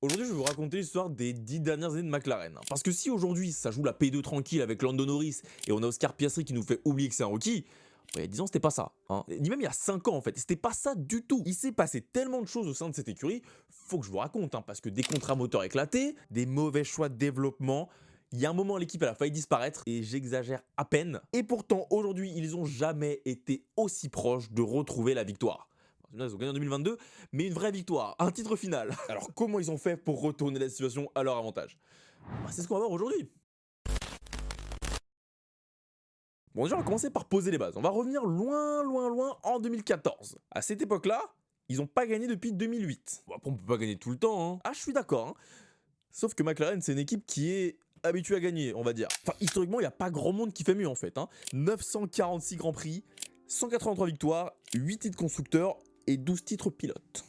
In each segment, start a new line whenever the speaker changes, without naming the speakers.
Aujourd'hui, je vais vous raconter l'histoire des 10 dernières années de McLaren. Parce que si aujourd'hui, ça joue la P2 tranquille avec Lando Norris et on a Oscar Piastri qui nous fait oublier que c'est un rookie, il y a 10 ans, c'était pas ça. Ni même il y a 5 ans en fait, c'était pas ça du tout. Il s'est passé tellement de choses au sein de cette écurie, faut que je vous raconte, parce que des contrats moteurs éclatés, des mauvais choix de développement, il y a un moment, l'équipe elle a failli disparaître, et j'exagère à peine. Et pourtant, aujourd'hui, ils ont jamais été aussi proches de retrouver la victoire. Ils ont gagné en 2022, mais une vraie victoire, un titre final. Alors comment ils ont fait pour retourner la situation à leur avantage? C'est ce qu'on va voir aujourd'hui. Bon, déjà on va commencer par poser les bases. On va revenir loin, loin, loin en 2014. À cette époque-là, ils n'ont pas gagné depuis 2008. Bon, après on peut pas gagner tout le temps, Ah, je suis d'accord, Sauf que McLaren, c'est une équipe qui est habituée à gagner, on va dire. Enfin, historiquement, il n'y a pas grand monde qui fait mieux, en fait, 946 Grands Prix, 183 victoires, 8 titres constructeurs et 12 titres pilotes.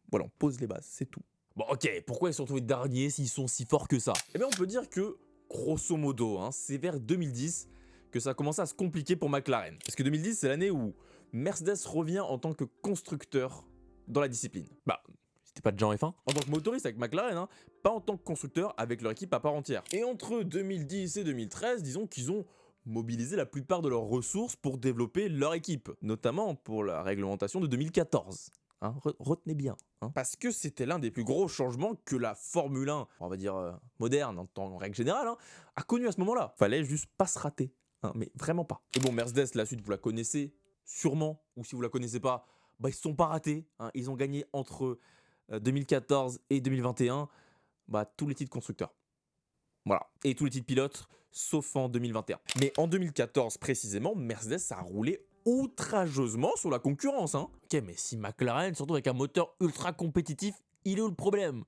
Voilà, on pose les bases, c'est tout. Bon, ok, pourquoi ils se sont retrouvés derniers s'ils sont si forts que ça? Eh bien, on peut dire que, grosso modo, c'est vers 2010 que ça a commencé à se compliquer pour McLaren. Parce que 2010, c'est l'année où Mercedes revient en tant que constructeur dans la discipline. Bah, c'était pas déjà en F1. En tant que motoriste avec McLaren, pas en tant que constructeur avec leur équipe à part entière. Et entre 2010 et 2013, disons qu'ils ont mobilisé la plupart de leurs ressources pour développer leur équipe, notamment pour la réglementation de 2014. Retenez bien. Parce que c'était l'un des plus gros changements que la Formule 1, on va dire moderne en règle générale, a connu à ce moment-là. Fallait juste pas se rater, mais vraiment pas. Et bon, Mercedes, la suite, vous la connaissez sûrement, ou si vous la connaissez pas, ils se sont pas ratés. Ils ont gagné entre 2014 et 2021 tous les titres constructeurs. Voilà, et tous les titres pilotes, sauf en 2021. Mais en 2014 précisément, Mercedes a roulé outrageusement sur la concurrence. Ok, mais si McLaren, surtout avec un moteur ultra compétitif, il est où le problème?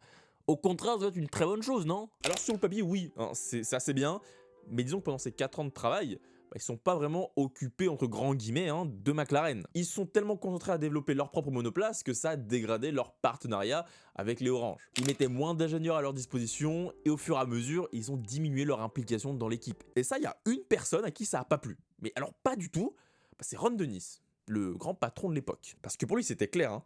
Au contraire, ça doit être une très bonne chose, non? Alors sur le papier, oui, c'est assez bien, mais disons que pendant ces 4 ans de travail, ils sont pas vraiment occupés, entre grands guillemets, de McLaren. Ils sont tellement concentrés à développer leur propre monoplace que ça a dégradé leur partenariat avec les Orange. Ils mettaient moins d'ingénieurs à leur disposition et au fur et à mesure, ils ont diminué leur implication dans l'équipe. Et ça, il y a une personne à qui ça a pas plu. Mais alors pas du tout, c'est Ron Dennis, le grand patron de l'époque. Parce que pour lui, c'était clair,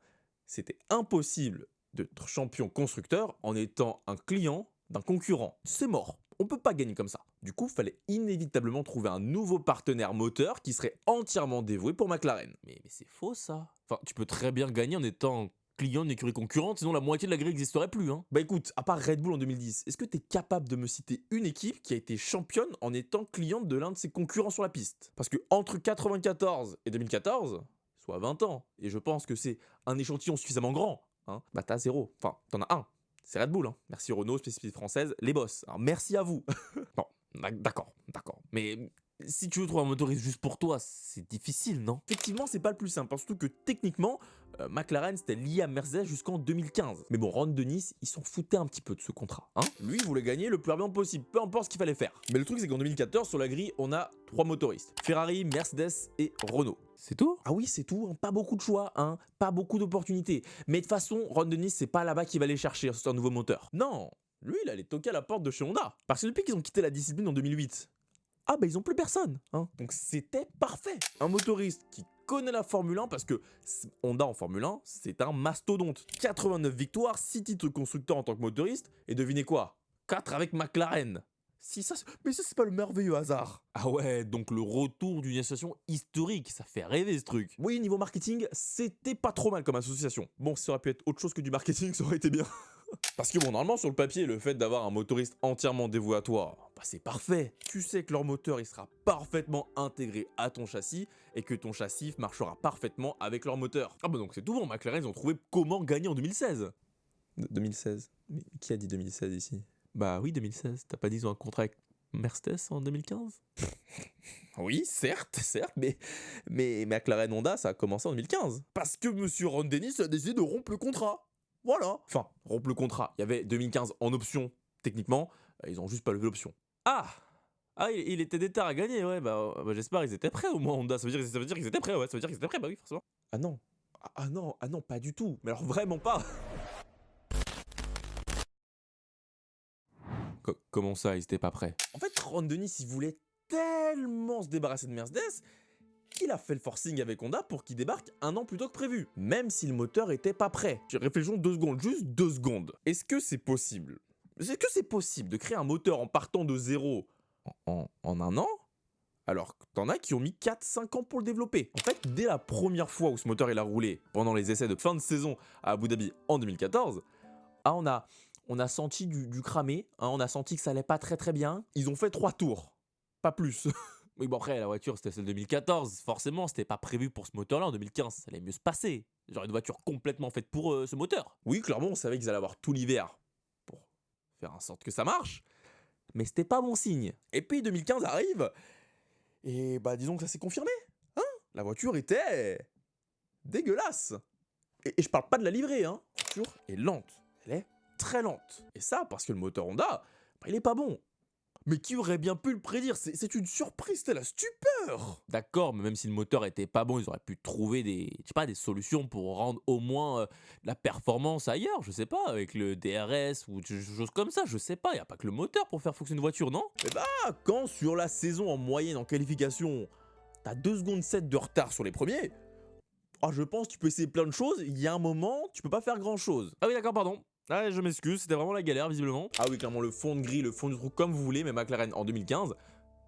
c'était impossible d'être champion constructeur en étant un client d'un concurrent. C'est mort. On peut pas gagner comme ça. Du coup, il fallait inévitablement trouver un nouveau partenaire moteur qui serait entièrement dévoué pour McLaren. Mais c'est faux ça. Enfin, tu peux très bien gagner en étant client d'une écurie concurrente, sinon la moitié de la grille n'existerait plus. Bah écoute, à part Red Bull en 2010, est-ce que tu es capable de me citer une équipe qui a été championne en étant cliente de l'un de ses concurrents sur la piste? Parce que entre 94 et 2014, soit 20 ans, et je pense que c'est un échantillon suffisamment grand, t'as 0. Enfin, t'en as un. C'est Red Bull, Merci Renault, spécificité française, les boss. Alors merci à vous. Bon, d'accord. Mais si tu veux trouver un motoriste juste pour toi, c'est difficile, non? Effectivement, c'est pas le plus simple, surtout que techniquement, McLaren c'était lié à Mercedes jusqu'en 2015. Mais bon, Ron Dennis, il s'en foutait un petit peu de ce contrat. Lui, il voulait gagner le plus rapidement possible, peu importe ce qu'il fallait faire. Mais le truc, c'est qu'en 2014, sur la grille, on a 3 motoristes. Ferrari, Mercedes et Renault. C'est tout? Ah oui, c'est tout, pas beaucoup de choix, pas beaucoup d'opportunités. Mais de toute façon, Ron Dennis, c'est pas là-bas qu'il va aller chercher un nouveau moteur. Non, lui, il allait toquer à la porte de chez Honda. Parce que depuis qu'ils ont quitté la discipline en 2008, ils ont plus personne. Donc c'était parfait. Un motoriste qui connaît la Formule 1, parce que Honda en Formule 1, c'est un mastodonte. 89 victoires, 6 titres constructeurs en tant que motoriste, et devinez quoi? 4 avec McLaren. Mais ça, c'est pas le merveilleux hasard. Ah ouais, donc le retour d'une association historique, ça fait rêver ce truc. Oui, niveau marketing, c'était pas trop mal comme association. Bon, ça aurait pu être autre chose que du marketing, ça aurait été bien. Parce que bon, normalement sur le papier, le fait d'avoir un motoriste entièrement dévoué à toi, c'est parfait. Tu sais que leur moteur, il sera parfaitement intégré à ton châssis et que ton châssis marchera parfaitement avec leur moteur. Donc c'est tout bon, McLaren, ils ont trouvé comment gagner en 2016. 2016? Mais qui a dit 2016 ici? Bah oui, 2016. T'as pas dit ils ont un contrat avec Mercedes en 2015? Oui, certes, mais McLaren Honda, ça a commencé en 2015. Parce que monsieur Ron Dennis a décidé de rompre le contrat. Voilà. Enfin, rompre le contrat. Il y avait 2015 en option, techniquement. Ils ont juste pas levé l'option. Il était déter à gagner, ouais. J'espère qu'ils étaient prêts au moins, Honda. Ça veut dire qu'ils étaient prêts, ouais. Ça veut dire qu'ils étaient prêts, oui, forcément. Ah non, pas du tout. Mais alors vraiment pas. Comment ça, ils étaient pas prêts? En fait, Ron Dennis, il voulait tellement se débarrasser de Mercedes qu'il a fait le forcing avec Honda pour qu'il débarque un an plus tôt que prévu, même si le moteur était pas prêt. Réfléchissons 2 secondes, juste 2 secondes. Est-ce que c'est possible? Est-ce que c'est possible de créer un moteur en partant de zéro en un an? Alors que t'en as qui ont mis 4-5 ans pour le développer. En fait, dès la première fois où ce moteur il a roulé, pendant les essais de fin de saison à Abu Dhabi en 2014, on a senti du cramé, hein, on a senti que ça allait pas très bien. Ils ont fait 3 tours, pas plus. Oui, bon après, la voiture c'était celle de 2014, forcément c'était pas prévu pour ce moteur-là en 2015, ça allait mieux se passer. Genre une voiture complètement faite pour ce moteur. Oui, clairement, on savait qu'ils allaient avoir tout l'hiver pour faire en sorte que ça marche, mais c'était pas bon signe. Et puis 2015 arrive, et bah disons que ça s'est confirmé. Hein, la voiture était dégueulasse. Et je parle pas de la livrée, hein. La voiture est lente, elle est très lente. Et ça parce que le moteur Honda, bah, il est pas bon. Mais qui aurait bien pu le prédire? C'est une surprise, c'était la stupeur. D'accord, mais même si le moteur était pas bon, ils auraient pu trouver des solutions pour rendre au moins la performance ailleurs, je sais pas, avec le DRS ou des choses comme ça, je sais pas, y a pas que le moteur pour faire fonctionner une voiture, non? Eh bah, quand sur la saison en moyenne en qualification, t'as 2 secondes 7 de retard sur les premiers, je pense que tu peux essayer plein de choses, il y a un moment, tu peux pas faire grand chose. Ah oui, d'accord, pardon. Ah, je m'excuse, c'était vraiment la galère, visiblement. Ah oui, clairement, le fond de gris, le fond du trou, comme vous voulez, mais McLaren en 2015,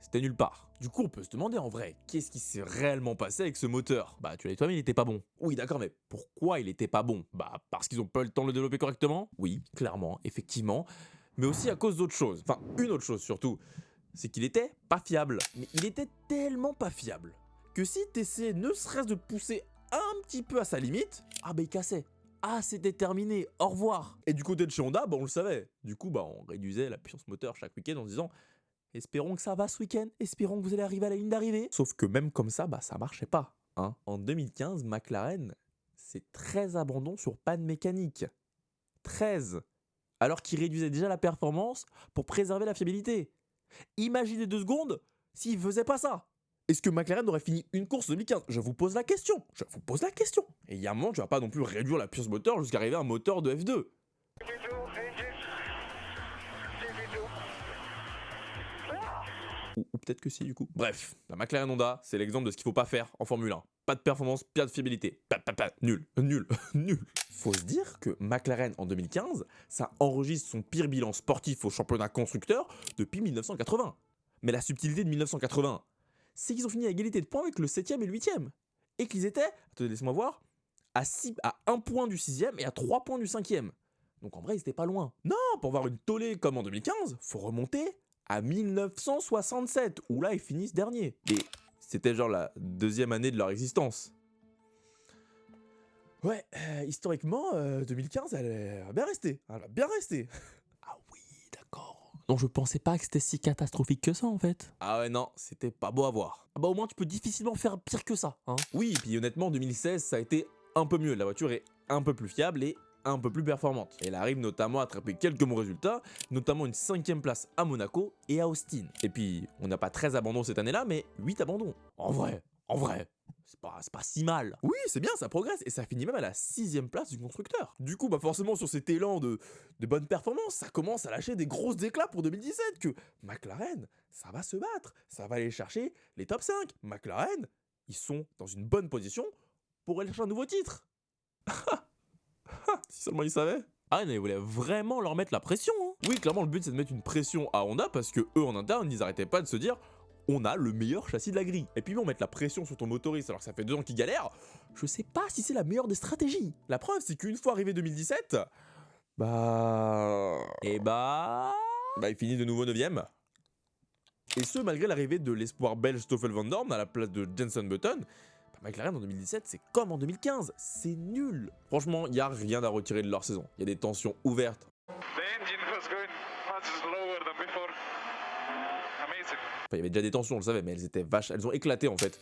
c'était nulle part. Du coup, on peut se demander en vrai, qu'est-ce qui s'est réellement passé avec ce moteur? Bah, tu l'as dit toi-même, il était pas bon. Oui, d'accord, mais pourquoi il était pas bon? Bah, parce qu'ils ont pas eu le temps de le développer correctement? Oui, clairement, effectivement. Mais aussi à cause d'autres choses. Enfin, une autre chose surtout, c'est qu'il était pas fiable. Mais il était tellement pas fiable que si t'essayais ne serait-ce de pousser un petit peu à sa limite, bah il cassait. Ah, c'était terminé, au revoir. Et du côté de chez Honda, on le savait. Du coup, on réduisait la puissance moteur chaque week-end en se disant espérons que ça va ce week-end, espérons que vous allez arriver à la ligne d'arrivée. Sauf que même comme ça, ça marchait pas. Hein. En 2015, McLaren, c'est 13 abandons sur panne mécanique. 13. Alors qu'ils réduisaient déjà la performance pour préserver la fiabilité. Imaginez 2 secondes s'ils faisaient pas ça. Est-ce que McLaren aurait fini une course en 2015? Je vous pose la question. Je vous pose la question. Et il y a un moment, tu vas pas non plus réduire la puissance moteur jusqu'à arriver à un moteur de F2. Ou peut-être que si, du coup. Bref, la McLaren Honda, c'est l'exemple de ce qu'il faut pas faire en Formule 1. Pas de performance, pas de fiabilité. Nul. Faut se dire que McLaren en 2015, ça enregistre son pire bilan sportif au championnat constructeur depuis 1980. Mais la subtilité de 1980, c'est qu'ils ont fini à égalité de points avec le 7ème et le 8ème. Et qu'ils étaient, attendez, laissez-moi voir, à 1 point du 6ème et à 3 points du 5ème. Donc en vrai, ils étaient pas loin. Non, pour voir une tollée comme en 2015, faut remonter à 1967, où là, ils finissent dernier. Et c'était genre la 2e année de leur existence. Ouais, historiquement, 2015, elle a bien resté. Elle a bien resté. Ah oui, d'accord. Donc je pensais pas que c'était si catastrophique que ça en fait. Ah ouais non, c'était pas beau à voir. Bah au moins tu peux difficilement faire pire que ça, hein. Oui, puis honnêtement 2016 ça a été un peu mieux, la voiture est un peu plus fiable et un peu plus performante. Elle arrive notamment à attraper quelques bons résultats, notamment une 5ème place à Monaco et à Austin. Et puis on n'a pas 13 abandons cette année-là, mais 8 abandons. En vrai, c'est pas si mal. Oui, c'est bien, ça progresse, et ça finit même à la 6ème place du constructeur. Du coup, forcément, sur cet élan de bonne performance, ça commence à lâcher des grosses éclats pour 2017, que McLaren, ça va se battre, ça va aller chercher les top 5. McLaren, ils sont dans une bonne position pour aller chercher un nouveau titre. Si seulement ils savaient. Ah mais ils voulaient vraiment leur mettre la pression, hein. Oui, clairement, le but c'est de mettre une pression à Honda, parce que eux, en interne, ils arrêtaient pas de se dire on a le meilleur châssis de la grille. Et puis mettre la pression sur ton motoriste alors que ça fait 2 ans qu'il galère, je sais pas si c'est la meilleure des stratégies. La preuve, c'est qu'une fois arrivé 2017, il finit de nouveau 9ème. Et ce, malgré l'arrivée de l'espoir belge Stoffel Van Dorn à la place de Jenson Button. McLaren en 2017, c'est comme en 2015, c'est nul. Franchement, il n'y a rien à retirer de leur saison. Il y a des tensions ouvertes. Il y avait déjà des tensions, on le savait, mais elles ont éclaté en fait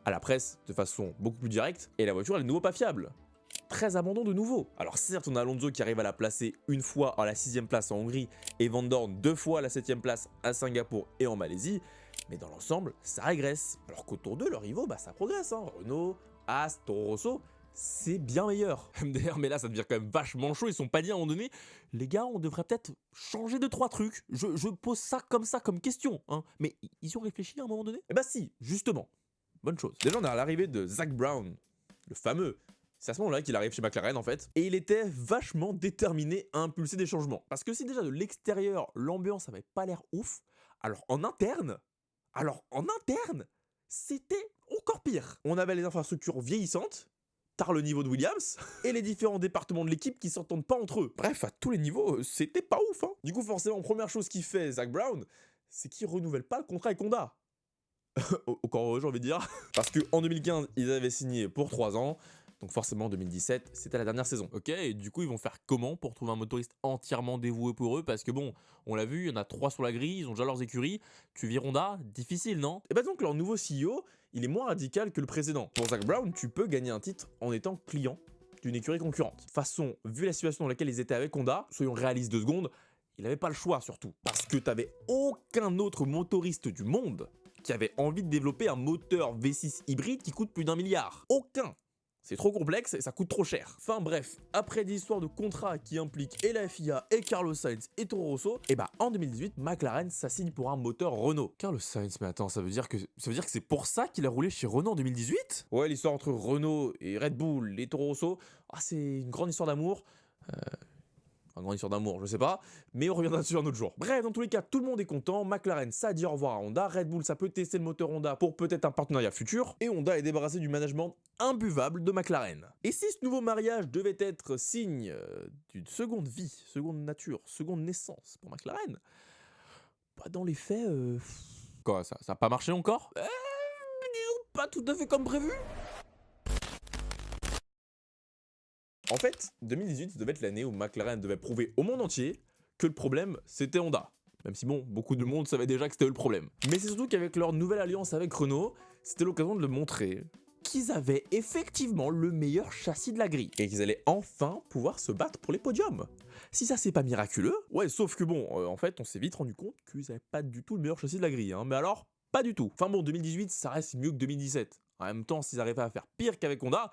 à la presse de façon beaucoup plus directe, et la voiture elle est de nouveau pas fiable. 13 abandons de nouveau. Alors certes, on a Alonso qui arrive à la placer une fois à la 6ème place en Hongrie, et Van Dorn 2 fois à la 7ème place à Singapour et en Malaisie, mais dans l'ensemble, ça régresse. Alors qu'autour d'eux, leurs rivaux, ça progresse. Hein. Renault, As, Toro Rosso, c'est bien meilleur. MDR, mais là, ça devient quand même vachement chaud. Ils sont pas dit à un moment donné, les gars, on devrait peut-être changer 2-3 trucs. Je pose ça comme question. Hein. Mais ils ont réfléchi à un moment donné? Eh bah si, justement. bonne chose. Déjà, on a l'arrivée de Zac Brown, le fameux. C'est à ce moment-là qu'il arrive chez McLaren en fait. Et il était vachement déterminé à impulser des changements. Parce que si déjà de l'extérieur, l'ambiance avait pas l'air ouf, alors en interne, c'était encore pire. On avait les infrastructures vieillissantes, tard le niveau de Williams, et les différents départements de l'équipe qui s'entendent pas entre eux. Bref, à tous les niveaux, c'était pas ouf. Hein. Du coup, forcément, première chose qu'il fait Zac Brown, c'est qu'il renouvelle pas le contrat avec Honda. Encore heureux, j'ai envie de dire. Parce qu'en 2015, ils avaient signé pour 3 ans. Donc forcément, en 2017, c'était la dernière saison. Ok, et du coup, ils vont faire comment pour trouver un motoriste entièrement dévoué pour eux? Parce que bon, on l'a vu, il y en a 3 sur la grille, ils ont déjà leurs écuries. Tu vires Honda, difficile, non? Et bah donc, leur nouveau CEO, il est moins radical que le précédent. Pour Zac Brown, tu peux gagner un titre en étant client d'une écurie concurrente. De toute façon, vu la situation dans laquelle ils étaient avec Honda, soyons réalistes 2 secondes, il n'avait pas le choix surtout. Parce que t'avais aucun autre motoriste du monde qui avait envie de développer un moteur V6 hybride qui coûte plus d'1 milliard. Aucun. C'est trop complexe et ça coûte trop cher. Enfin bref, après des histoires de contrats qui impliquent et la FIA et Carlos Sainz et Toro Rosso, et bah en 2018, McLaren s'assigne pour un moteur Renault. Carlos Sainz, mais attends, ça veut dire que c'est pour ça qu'il a roulé chez Renault en 2018? Ouais, l'histoire entre Renault et Red Bull et Toro Rosso, c'est une grande histoire d'amour. Une grande histoire d'amour, je sais pas, mais on reviendra dessus un autre jour. Bref, dans tous les cas, tout le monde est content, McLaren ça a dit au revoir à Honda, Red Bull ça peut tester le moteur Honda pour peut-être un partenariat futur, et Honda est débarrassé du management imbuvable de McLaren. Et si ce nouveau mariage devait être signe d'une seconde vie, seconde nature, seconde naissance pour McLaren, bah dans les faits, Quoi, ça a pas marché encore? Disons pas tout à fait comme prévu. En fait, 2018 devait être l'année où McLaren devait prouver au monde entier que le problème, c'était Honda. Même si bon, beaucoup de monde savait déjà que c'était eux le problème. Mais c'est surtout qu'avec leur nouvelle alliance avec Renault, c'était l'occasion de le montrer qu'ils avaient effectivement le meilleur châssis de la grille. Et qu'ils allaient enfin pouvoir se battre pour les podiums. Si ça c'est pas miraculeux, ouais, sauf que bon, en fait, on s'est vite rendu compte qu'ils avaient pas du tout le meilleur châssis de la grille. Hein. Mais alors, pas du tout. Enfin bon, 2018, ça reste mieux que 2017. En même temps, s'ils arrivaient à faire pire qu'avec Honda,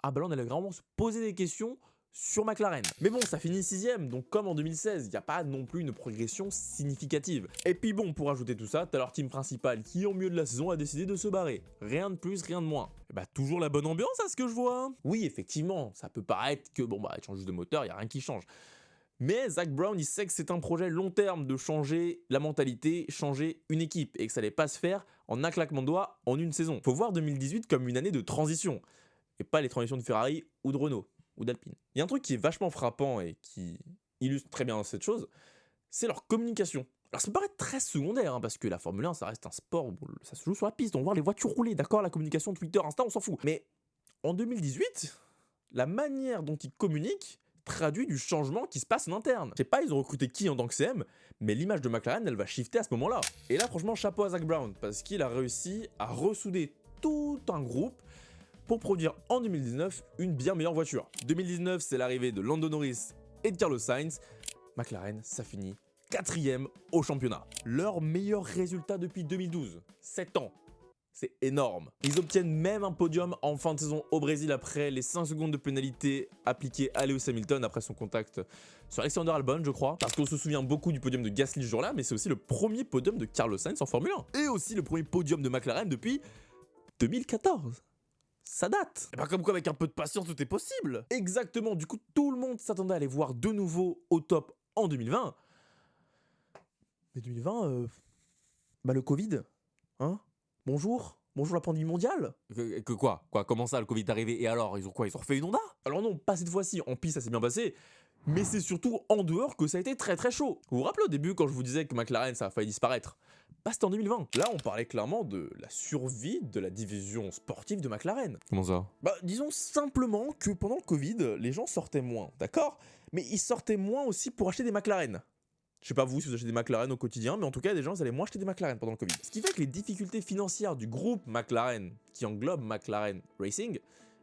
ah bah là on allait vraiment se poser des questions sur McLaren. Mais bon, ça finit 6ème, donc comme en 2016, il n'y a pas non plus une progression significative. Et puis bon, pour ajouter tout ça, t'as leur team principal qui, au milieu de la saison, a décidé de se barrer. Rien de plus, rien de moins. Et bah toujours la bonne ambiance à ce que je vois. Oui, effectivement, ça peut paraître que bon bah, tu changes de moteur, il n'y a rien qui change. Mais Zac Brown, il sait que c'est un projet long terme de changer la mentalité, changer une équipe, et que ça allait pas se faire en un claquement de doigts en une saison. Faut voir 2018 comme une année de transition. Et pas les transitions de Ferrari ou de Renault ou d'Alpine. Il y a un truc qui est vachement frappant et qui illustre très bien cette chose, c'est leur communication. Alors ça peut paraître très secondaire, hein, parce que la Formule 1 ça reste un sport où ça se joue sur la piste, on voit les voitures rouler, d'accord, la communication Twitter, Insta, on s'en fout. Mais en 2018, la manière dont ils communiquent traduit du changement qui se passe en interne. Je sais pas, ils ont recruté qui en tant que CM, mais l'image de McLaren, elle va shifter à ce moment-là. Et là, franchement, chapeau à Zac Brown, parce qu'il a réussi à ressouder tout un groupe pour produire en 2019 une bien meilleure voiture. 2019, c'est l'arrivée de Lando Norris et de Carlos Sainz. McLaren, ça finit 4ème au championnat. Leur meilleur résultat depuis 2012. 7 ans. C'est énorme. Ils obtiennent même un podium en fin de saison au Brésil après les 5 secondes de pénalité appliquées à Lewis Hamilton après son contact sur Alexander Albon, je crois. Parce qu'on se souvient beaucoup du podium de Gasly ce jour-là, mais c'est aussi le premier podium de Carlos Sainz en Formule 1. Et aussi le premier podium de McLaren depuis 2014. Ça date. Et bah comme quoi avec un peu de patience tout est possible. Exactement, du coup tout le monde s'attendait à les voir de nouveau au top en 2020. Mais 2020, bah le Covid, hein. Bonjour la pandémie mondiale. Quoi, comment ça le Covid est arrivé et alors ils ont refait une Honda? Alors non, pas cette fois-ci, en piste ça s'est bien passé. Mais c'est surtout en dehors que ça a été très très chaud. Vous vous rappelez au début quand je vous disais que McLaren ça a failli disparaître? Bah c'était en 2020. Là on parlait clairement de la survie de la division sportive de McLaren. Comment ça? Bah disons simplement que pendant le Covid, les gens sortaient moins, d'accord? Mais ils sortaient moins aussi pour acheter des McLaren. Je sais pas vous si vous achetez des McLaren au quotidien, mais en tout cas, des gens, ils allaient moins acheter des McLaren pendant le Covid. Ce qui fait que les difficultés financières du groupe McLaren, qui englobe McLaren Racing,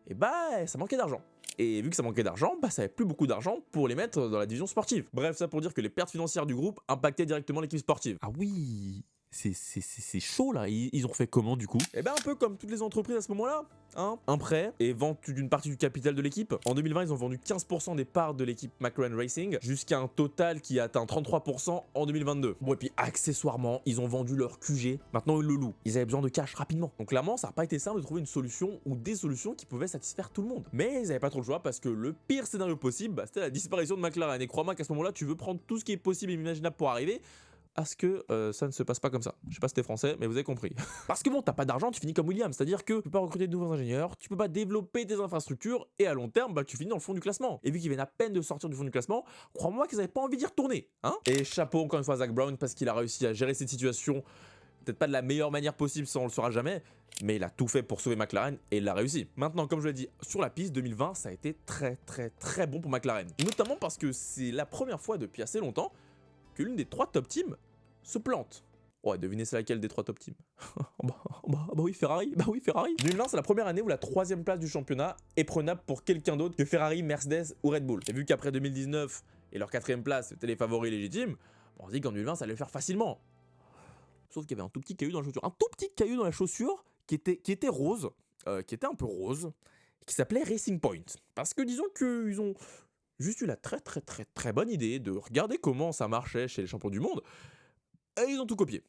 et bah, ça manquait d'argent. Et vu que ça manquait d'argent, bah, ça avait plus beaucoup d'argent pour les mettre dans la division sportive. Bref, ça pour dire que les pertes financières du groupe impactaient directement l'équipe sportive. Ah oui, c'est chaud là, ils ont fait comment du coup? Eh ben un peu comme toutes les entreprises à ce moment-là, hein. Un prêt et vente d'une partie du capital de l'équipe. En 2020, ils ont vendu 15% des parts de l'équipe McLaren Racing jusqu'à un total qui a atteint 33% en 2022. Bon et puis accessoirement, ils ont vendu leur QG, maintenant ils le louent. Ils avaient besoin de cash rapidement. Donc clairement, ça n'a pas été simple de trouver une solution ou des solutions qui pouvaient satisfaire tout le monde. Mais ils n'avaient pas trop le choix parce que le pire scénario possible, bah, c'était la disparition de McLaren. Et crois-moi qu'à ce moment-là, tu veux prendre tout ce qui est possible et imaginable pour arriver à ce que ça ne se passe pas comme ça. Je sais pas si t'es français, mais vous avez compris. Parce que bon, t'as pas d'argent, tu finis comme Williams, c'est-à-dire que tu peux pas recruter de nouveaux ingénieurs, tu peux pas développer tes infrastructures, et à long terme, bah tu finis dans le fond du classement. Et vu qu'ils viennent à peine de sortir du fond du classement, crois-moi qu'ils avaient pas envie d'y retourner, hein. Et chapeau encore une fois à Zak Brown, parce qu'il a réussi à gérer cette situation, peut-être pas de la meilleure manière possible, ça on le saura jamais, mais il a tout fait pour sauver McLaren et il l'a réussi. Maintenant, comme je l'ai dit, sur la piste, 2020, ça a été très bon pour McLaren. Notamment parce que c'est la première fois depuis assez longtemps que l'une des 3 top teams se plante. Ouais, devinez c'est laquelle des 3 top teams? bah oui, Ferrari. Bah oui, Ferrari. 2020, c'est la première année où la 3ème place du championnat est prenable pour quelqu'un d'autre que Ferrari, Mercedes ou Red Bull. Et vu qu'après 2019 et leur 4ème place c'était les favoris légitimes, on se dit qu'en 2020 ça allait le faire facilement. Sauf qu'il y avait un tout petit caillou dans la chaussure. Un tout petit caillou dans la chaussure qui était rose, qui était un peu rose, qui s'appelait Racing Point. Parce que disons qu'ils ont juste eu la très bonne idée de regarder comment ça marchait chez les champions du monde, et ils ont tout copié.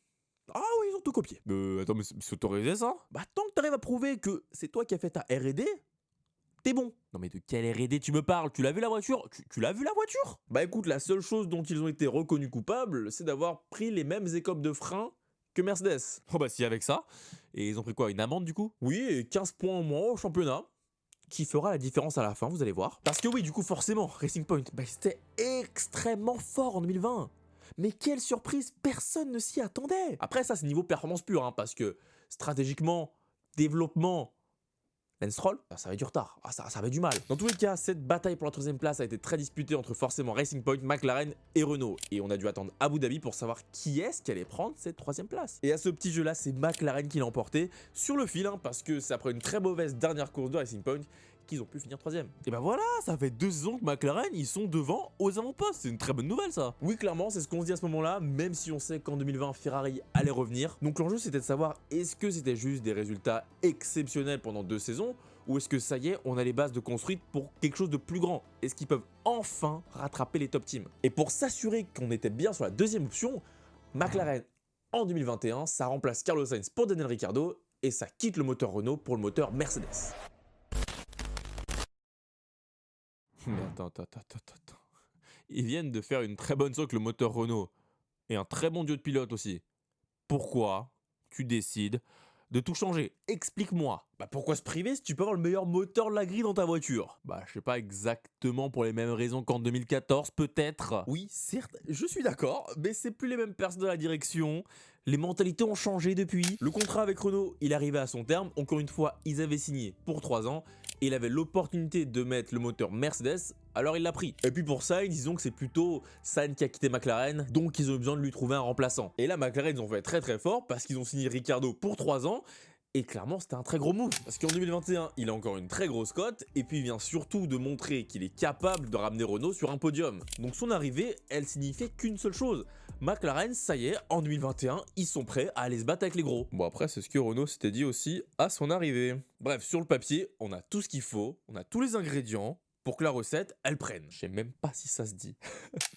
Ah oui, ils ont tout copié. Attends, mais c'est autorisé ça? Bah tant que t'arrives à prouver que c'est toi qui as fait ta R&D, t'es bon. Non mais de quelle R&D tu me parles? Tu l'as vu la voiture? Tu l'as vu la voiture? Bah écoute, la seule chose dont ils ont été reconnus coupables, c'est d'avoir pris les mêmes écopes de frein que Mercedes. Oh bah si, avec ça. Et ils ont pris quoi, une amende du coup? Oui, et 15 points en moins au championnat, qui fera la différence à la fin, vous allez voir. Parce que oui, du coup, forcément, Racing Point, bah, c'était extrêmement fort en 2020. Mais quelle surprise, personne ne s'y attendait. Après ça, c'est niveau performance pure, hein, parce que stratégiquement, développement, Lance Stroll, ça avait du retard, ça avait du mal. Dans tous les cas, cette bataille pour la 3ème place a été très disputée entre forcément Racing Point, McLaren et Renault. Et on a dû attendre Abu Dhabi pour savoir qui est-ce qui allait prendre cette 3ème place. Et à ce petit jeu-là, c'est McLaren qui l'a emporté sur le fil, hein, parce que c'est après une très mauvaise dernière course de Racing Point qu'ils ont pu finir 3ème. Et ben voilà, ça fait 2 saisons que McLaren, ils sont devant aux avant-postes. C'est une très bonne nouvelle ça. Oui, clairement, c'est ce qu'on se dit à ce moment-là, même si on sait qu'en 2020, Ferrari allait revenir. Donc l'enjeu, c'était de savoir est-ce que c'était juste des résultats exceptionnels pendant 2 saisons, ou est-ce que ça y est, on a les bases de construites pour quelque chose de plus grand? Est-ce qu'ils peuvent enfin rattraper les top teams? Et pour s'assurer qu'on était bien sur la 2ème option, McLaren, en 2021, ça remplace Carlos Sainz pour Daniel Ricciardo, et ça quitte le moteur Renault pour le moteur Mercedes. Mais attends. Ils viennent de faire une très bonne saut avec le moteur Renault. Et un très bon duo de pilote aussi. Pourquoi tu décides de tout changer? Explique-moi. Bah pourquoi se priver si tu peux avoir le meilleur moteur de la grille dans ta voiture? Bah je sais pas exactement pour les mêmes raisons qu'en 2014 peut-être. Oui, certes, je suis d'accord, mais c'est plus les mêmes personnes dans la direction. Les mentalités ont changé depuis. Le contrat avec Renault, il arrivait à son terme. Encore une fois, ils avaient signé pour 3 ans. Et il avait l'opportunité de mettre le moteur Mercedes, alors il l'a pris. Et puis pour Sainz, disons que c'est plutôt Sainz qui a quitté McLaren, donc ils ont besoin de lui trouver un remplaçant. Et là, McLaren, ils ont fait très fort parce qu'ils ont signé Ricciardo pour 3 ans. Et clairement, c'était un très gros move. Parce qu'en 2021, il a encore une très grosse cote. Et puis, il vient surtout de montrer qu'il est capable de ramener Renault sur un podium. Donc, son arrivée, elle signifiait qu'une seule chose. McLaren, ça y est, en 2021, ils sont prêts à aller se battre avec les gros. Bon, après, c'est ce que Renault s'était dit aussi à son arrivée. Bref, sur le papier, on a tout ce qu'il faut. On a tous les ingrédients pour que la recette, elle prenne. Je sais même pas si ça se dit.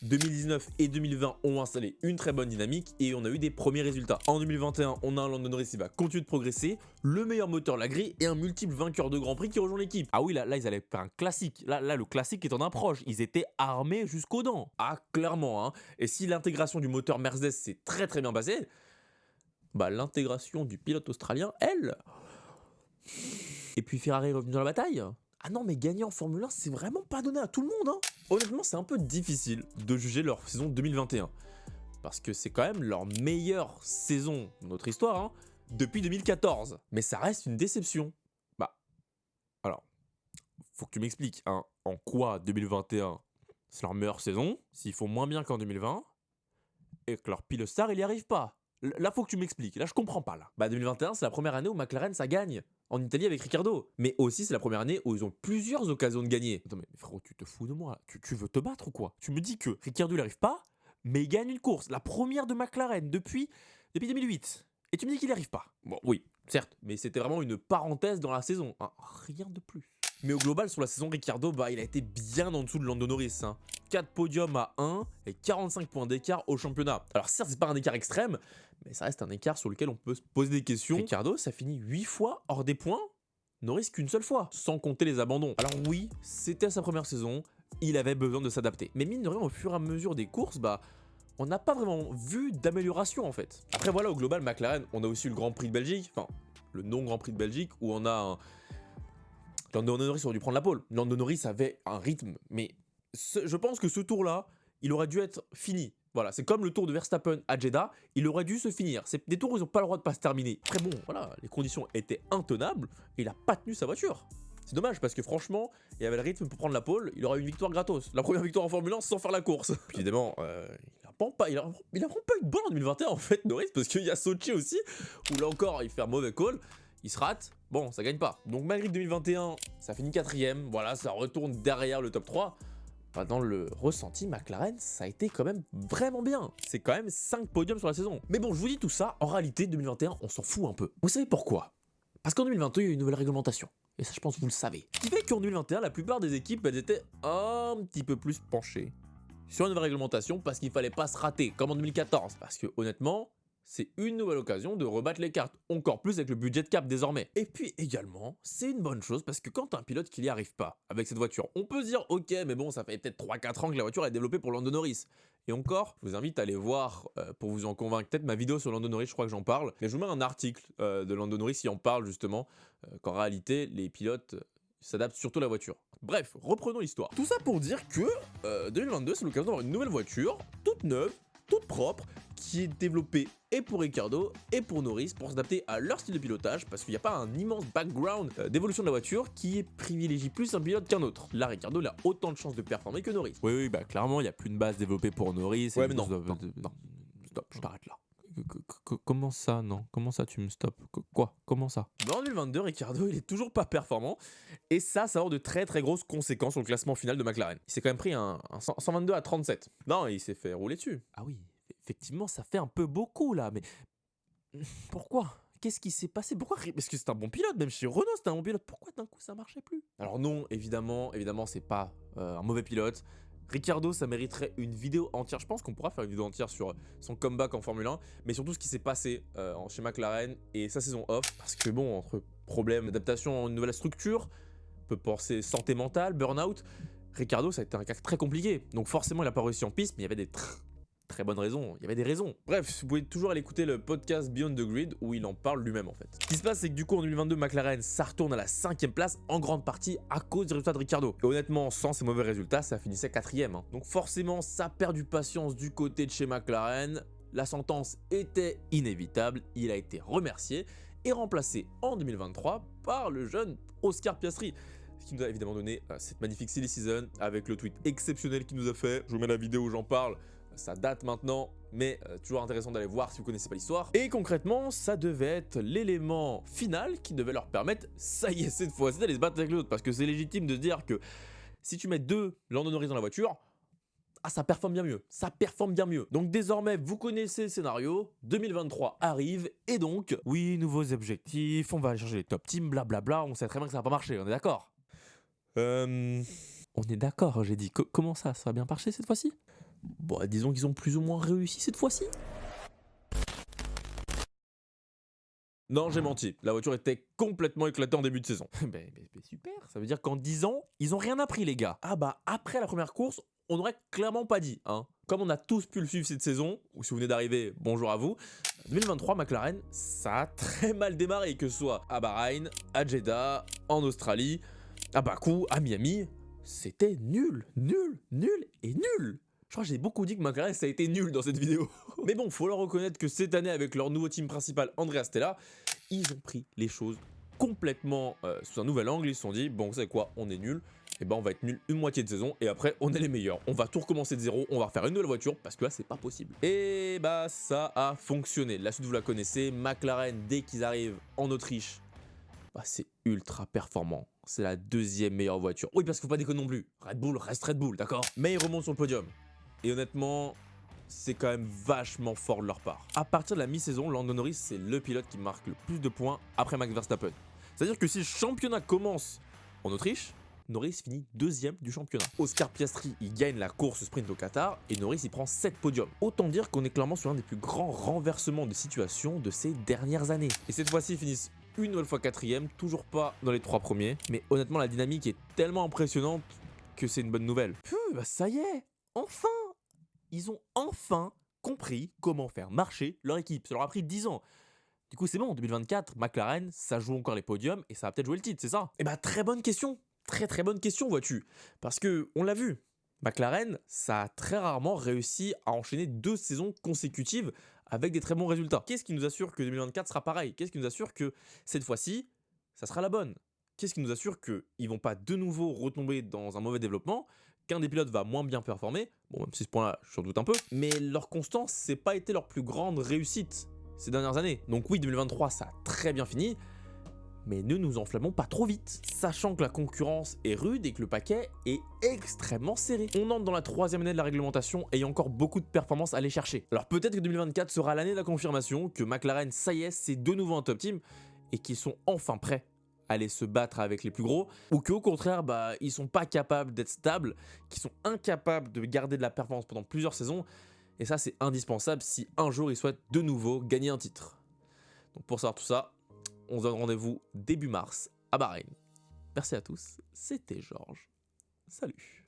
2019 et 2020 ont installé une très bonne dynamique et on a eu des premiers résultats. En 2021, on a un Lando Norris qui va continuer de progresser, le meilleur moteur de la grille et un multiple vainqueur de Grand Prix qui rejoint l'équipe. Ah oui, là, ils allaient faire un classique. Là, le classique est en approche. Ils étaient armés jusqu'aux dents. Ah, clairement, hein. Et si l'intégration du moteur Mercedes s'est très bien passée, bah l'intégration du pilote australien, elle... Et puis Ferrari est revenu dans la bataille. Ah non, mais gagner en Formule 1, c'est vraiment pas donné à tout le monde, hein. Honnêtement, c'est un peu difficile de juger leur saison 2021. Parce que c'est quand même leur meilleure saison de notre histoire, hein, depuis 2014. Mais ça reste une déception. Bah, alors, faut que tu m'expliques, hein, en quoi 2021, c'est leur meilleure saison, s'ils font moins bien qu'en 2020, et que leur pilote star, il y arrive pas. Là, faut que tu m'expliques. Là, je comprends pas, là. Bah, 2021, c'est la première année où McLaren, ça gagne. En Italie avec Ricciardo. Mais aussi, c'est la première année où ils ont plusieurs occasions de gagner. Attends, mais frérot, tu te fous de moi. Tu veux te battre ou quoi? Tu me dis que Ricciardo, il arrive pas, mais il gagne une course. La première de McLaren depuis depuis 2008. Et tu me dis qu'il n'y arrive pas. Bon, oui, certes, mais c'était vraiment une parenthèse dans la saison, hein, rien de plus. Mais au global, sur la saison, Ricciardo, il a été bien en dessous de Lando Norris. 4 podiums à 1 et 45 points d'écart au championnat. Alors certes, c'est pas un écart extrême, mais ça reste un écart sur lequel on peut se poser des questions. Ricciardo, ça finit 8 fois hors des points, Norris qu'une seule fois, sans compter les abandons. Alors oui, c'était sa première saison, il avait besoin de s'adapter. Mais mine de rien, au fur et à mesure des courses, on n'a pas vraiment vu d'amélioration en fait. Après voilà, au global, McLaren, on a aussi eu le Grand Prix de Belgique, enfin, le non-Grand Prix de Belgique, où on a un... Lando Norris aurait dû prendre la pole. Lando Norris avait un rythme, mais je pense que ce tour-là, il aurait dû être fini. Voilà, c'est comme le tour de Verstappen à Jeddah, il aurait dû se finir. C'est des tours où ils n'ont pas le droit de pas se terminer. Après bon, voilà, les conditions étaient intenables et il n'a pas tenu sa voiture. C'est dommage parce que franchement, il avait le rythme pour prendre la pole, il aurait eu une victoire gratos. La première victoire en Formule 1 sans faire la course. Puis évidemment, il a vraiment pas eu de bol en 2021 en fait, Norris, parce qu'il y a Sochi aussi, où là encore, il fait un mauvais call. Il se rate, bon, ça gagne pas. Donc malgré que 2021, ça finit 4ème, voilà, ça retourne derrière le top 3. Dans le ressenti, McLaren, ça a été quand même vraiment bien. C'est quand même 5 podiums sur la saison. Mais bon, je vous dis tout ça, en réalité, 2021, on s'en fout un peu. Vous savez pourquoi? Parce qu'en 2022, il y a eu une nouvelle réglementation. Et ça, je pense que vous le savez. Ce qui fait qu'en 2021, la plupart des équipes, elles étaient un petit peu plus penchées sur une nouvelle réglementation parce qu'il fallait pas se rater, comme en 2014. Parce que honnêtement, c'est une nouvelle occasion de rebattre les cartes, encore plus avec le budget cap désormais. Et puis également, c'est une bonne chose parce que quand t'as un pilote qui n'y arrive pas avec cette voiture, on peut se dire ok, mais bon, ça fait peut-être 3-4 ans que la voiture est développée pour Lando Norris. Et encore, je vous invite à aller voir, pour vous en convaincre, peut-être ma vidéo sur Lando Norris, je crois que j'en parle. Mais je vous mets un article de Lando Norris qui en parle justement, qu'en réalité, les pilotes s'adaptent surtout à la voiture. Bref, reprenons l'histoire. Tout ça pour dire que 2022, c'est l'occasion d'avoir une nouvelle voiture, toute neuve, toute propre, qui est développée et pour Ricciardo et pour Norris pour s'adapter à leur style de pilotage parce qu'il n'y a pas un immense background d'évolution de la voiture qui privilégie plus un pilote qu'un autre. Là, Ricciardo il a autant de chances de performer que Norris. Oui, clairement, il n'y a plus une base développée pour Norris. Ouais, mais non, stop, je t'arrête là. Comment ça, non? Comment ça, tu me stoppes? Quoi? Comment ça? En 2022, Ricciardo, il est toujours pas performant. Et ça va avoir de très très grosses conséquences sur le classement final de McLaren. Il s'est quand même pris un 122 à 37. Non, il s'est fait rouler dessus. Ah oui, effectivement, ça fait un peu beaucoup là, mais... Pourquoi? Qu'est-ce qui s'est passé? Pourquoi? Parce que c'est un bon pilote, même chez Renault, c'était un bon pilote. Pourquoi d'un coup ça marchait plus? Alors non, évidemment, c'est pas un mauvais pilote. Ricciardo, ça mériterait une vidéo entière. Je pense qu'on pourra faire une vidéo entière sur son comeback en Formule 1, mais surtout ce qui s'est passé chez McLaren et sa saison off. Parce que bon, entre problèmes d'adaptation à une nouvelle structure, on peut penser santé mentale, burn-out, Ricciardo, ça a été un cas très compliqué. Donc forcément, il n'a pas réussi en piste, mais il y avait des très bonnes raisons. Il y avait des raisons. Bref, vous pouvez toujours aller écouter le podcast Beyond the Grid où il en parle lui-même en fait. Ce qui se passe, c'est que du coup en 2022, McLaren, ça retourne à la 5ème place en grande partie à cause des résultats de Ricciardo. Et honnêtement, sans ces mauvais résultats, ça finissait 4ème. Donc forcément, ça perd du patience du côté de chez McLaren. La sentence était inévitable. Il a été remercié et remplacé en 2023 par le jeune Oscar Piastri. Ce qui nous a évidemment donné cette magnifique silly season avec le tweet exceptionnel qu'il nous a fait. Je vous mets la vidéo où j'en parle. Ça date maintenant, mais toujours intéressant d'aller voir si vous connaissez pas l'histoire. Et concrètement, ça devait être l'élément final qui devait leur permettre, ça y est, cette fois-ci, d'aller se battre avec l'autre. Parce que c'est légitime de dire que si tu mets 2 Lando Norris dans la voiture, ça performe bien mieux. Ça performe bien mieux. Donc désormais, vous connaissez le scénario. 2023 arrive et donc, oui, nouveaux objectifs, on va aller chercher les top teams, blablabla. On sait très bien que ça va pas marcher, on est d'accord? On est d'accord, j'ai dit. Comment ça va bien marcher cette fois-ci? Bon, disons qu'ils ont plus ou moins réussi cette fois-ci. Non, j'ai menti. La voiture était complètement éclatée en début de saison. Super, ça veut dire qu'en 10 ans, ils ont rien appris les gars. Ah après la première course, on n'aurait clairement pas dit. Comme on a tous pu le suivre cette saison, ou si vous venez d'arriver, bonjour à vous. 2023, McLaren, ça a très mal démarré, que ce soit à Bahreïn, à Jeddah, en Australie, à Bakou, à Miami. C'était nul. Je crois que j'ai beaucoup dit que McLaren ça a été nul dans cette vidéo. Mais bon, faut leur reconnaître que cette année avec leur nouveau team principal Andrea Stella, ils ont pris les choses complètement sous un nouvel angle. Ils se sont dit, bon vous savez quoi, on est nul, et on va être nul une moitié de saison et après on est les meilleurs. On va tout recommencer de zéro, on va refaire une nouvelle voiture parce que là c'est pas possible. Et ça a fonctionné. La suite vous la connaissez, McLaren dès qu'ils arrivent en Autriche, c'est ultra performant. C'est la 2e meilleure voiture. Oui parce qu'il faut pas déconner non plus. Red Bull reste Red Bull, d'accord? Mais ils remontent sur le podium. Et honnêtement, c'est quand même vachement fort de leur part. À partir de la mi-saison, Lando Norris, c'est le pilote qui marque le plus de points après Max Verstappen. C'est-à-dire que si le championnat commence en Autriche, Norris finit deuxième du championnat. Oscar Piastri, il gagne la course sprint au Qatar et Norris, il prend 7 podiums. Autant dire qu'on est clairement sur un des plus grands renversements de situation de ces dernières années. Et cette fois-ci, ils finissent une nouvelle fois quatrième, toujours pas dans les 3 premiers. Mais honnêtement, la dynamique est tellement impressionnante que c'est une bonne nouvelle. Bah ça y est, enfin! Ils ont enfin compris comment faire marcher leur équipe. Ça leur a pris 10 ans. Du coup, c'est bon, en 2024, McLaren, ça joue encore les podiums et ça va peut-être jouer le titre, c'est ça? Bah très bonne question. Très bonne question, vois-tu. Parce que, on l'a vu, McLaren, ça a très rarement réussi à enchaîner 2 saisons consécutives avec des très bons résultats. Qu'est-ce qui nous assure que 2024 sera pareil? Qu'est-ce qui nous assure que cette fois-ci, ça sera la bonne? Qu'est-ce qui nous assure qu'ils vont pas de nouveau retomber dans un mauvais développement, qu'un des pilotes va moins bien performer? Bon, même si ce point-là, je doute un peu. Mais leur constance, c'est pas été leur plus grande réussite ces dernières années. Donc oui, 2023, ça a très bien fini, mais ne nous enflammons pas trop vite, sachant que la concurrence est rude et que le paquet est extrêmement serré. On entre dans la 3e année de la réglementation et il y a encore beaucoup de performances à aller chercher. Alors peut-être que 2024 sera l'année de la confirmation, que McLaren, ça y est, c'est de nouveau un top team, et qu'ils sont enfin prêts à aller se battre avec les plus gros, ou qu'au contraire, ils sont pas capables d'être stables, qu'ils sont incapables de garder de la performance pendant plusieurs saisons, et ça c'est indispensable si un jour ils souhaitent de nouveau gagner un titre. Donc pour savoir tout ça, on se donne rendez-vous début mars à Bahreïn. Merci à tous, c'était Georges. Salut.